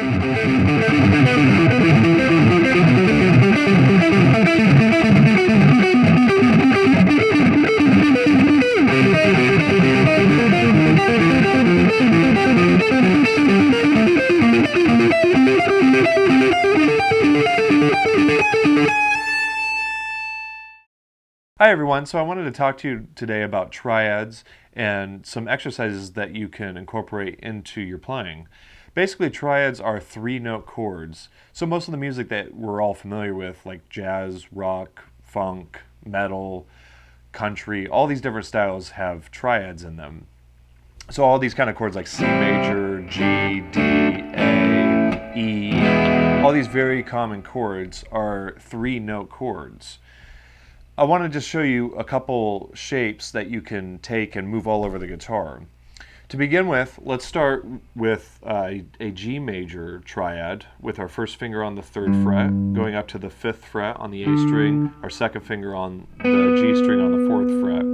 Hi everyone, so I wanted to talk to you today about triads and some exercises that you can incorporate into your playing. Basically, triads are 3-note chords. So most of the music that we're all familiar with, like jazz, rock, funk, metal, country, all these different styles have triads in them. So all these kind of chords like C major, G, D, A, E, all these very common chords are 3-note chords. I want to just show you a couple shapes that you can take and move all over the guitar. To begin with, let's start with a G major triad with our first finger on the 3rd fret, going up to the 5th fret on the A string, our second finger on the G string on the 4th fret.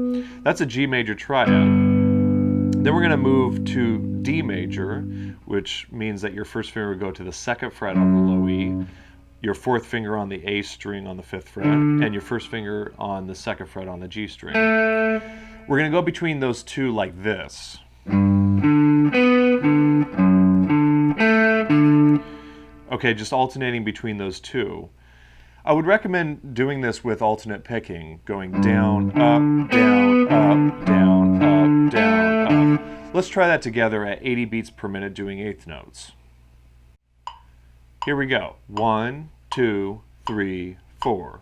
That's a G major triad. Then we're going to move to D major, which means that your first finger will go to the 2nd fret on the low E, your 4th finger on the A string on the 5th fret, and your first finger on the 2nd fret on the G string. We're going to go between those two like this. Okay, just alternating between those two. I would recommend doing this with alternate picking, going down, up, down, up, down, up, down, up. Let's try that together at 80 beats per minute doing 8th notes. Here we go. 1, 2, 3, 4.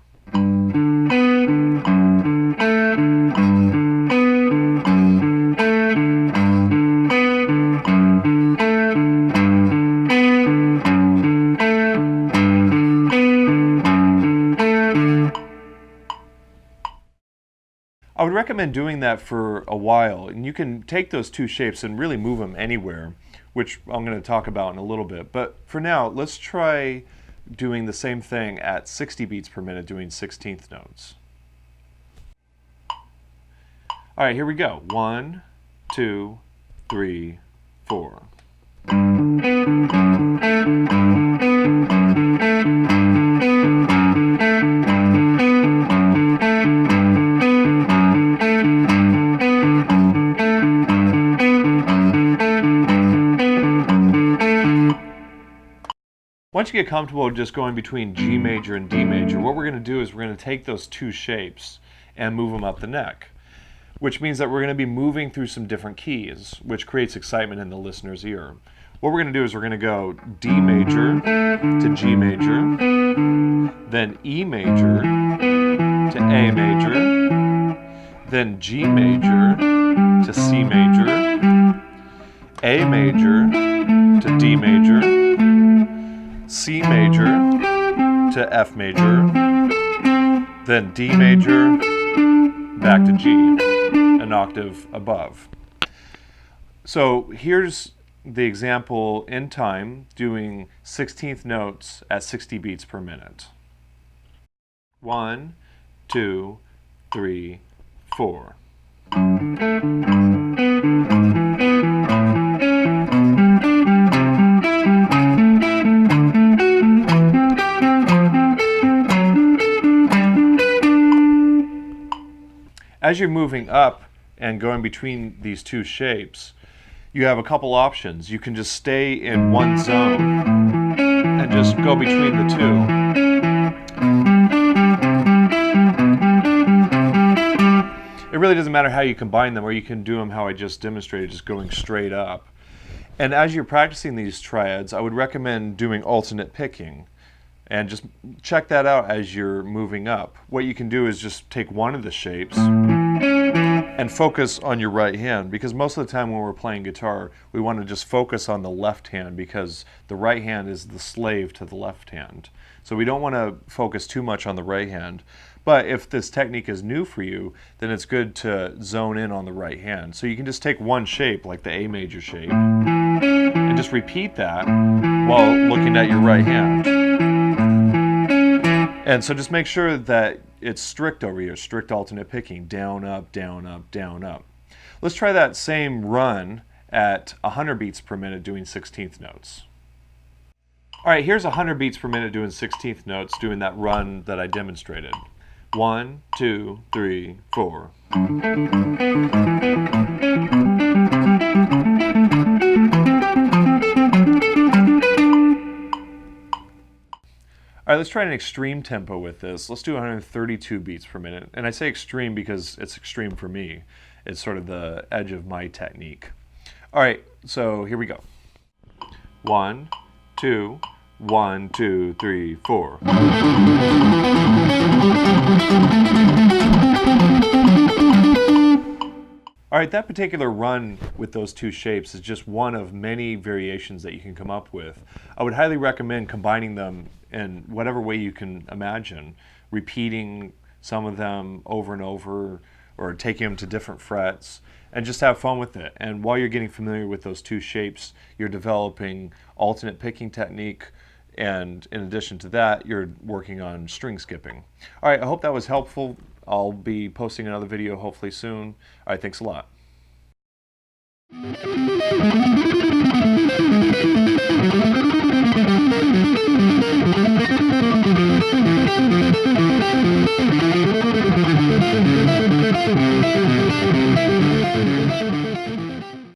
I would recommend doing that for a while, and you can take those two shapes and really move them anywhere, which I'm going to talk about in a little bit. But for now, let's try doing the same thing at 60 beats per minute, doing 16th notes. All right, here we go. 1, 2, 3, 4. Once you get comfortable just going between G major and D major, what we're going to do is we're going to take those two shapes and move them up the neck, which means that we're going to be moving through some different keys, which creates excitement in the listener's ear. What we're going to do is we're going to go D major to G major, then E major to A major, then G major to C major, A major to D major, C major to F major, then D major, back to G, an octave above. So here's the example in time doing 16th notes at 60 beats per minute. 1, 2, 3, 4. As you're moving up and going between these two shapes, you have a couple options. You can just stay in one zone and just go between the two. It really doesn't matter how you combine them, or you can do them how I just demonstrated, just going straight up. And as you're practicing these triads, I would recommend doing alternate picking. And just check that out as you're moving up. What you can do is just take one of the shapes and focus on your right hand, because most of the time when we're playing guitar, we want to just focus on the left hand because the right hand is the slave to the left hand. So we don't want to focus too much on the right hand. But if this technique is new for you, then it's good to zone in on the right hand. So you can just take one shape, like the A major shape, and just repeat that while looking at your right hand. And so just make sure that it's strict over here, strict alternate picking, down, up, down, up, down, up. Let's try that same run at 100 beats per minute doing 16th notes. All right, here's 100 beats per minute doing 16th notes, doing that run that I demonstrated. 1, 2, 3, 4. All right, let's try an extreme tempo with this. Let's do 132 beats per minute. And I say extreme because it's extreme for me. It's sort of the edge of my technique. All right, so here we go. 1, 2, 1, 2, 3, 4. All right, that particular run with those two shapes is just one of many variations that you can come up with. I would highly recommend combining them in whatever way you can imagine, repeating some of them over and over, or taking them to different frets, and just have fun with it. And while you're getting familiar with those two shapes, you're developing alternate picking technique, and in addition to that, you're working on string skipping. All right, I hope that was helpful. I'll be posting another video hopefully soon. All right, thanks a lot.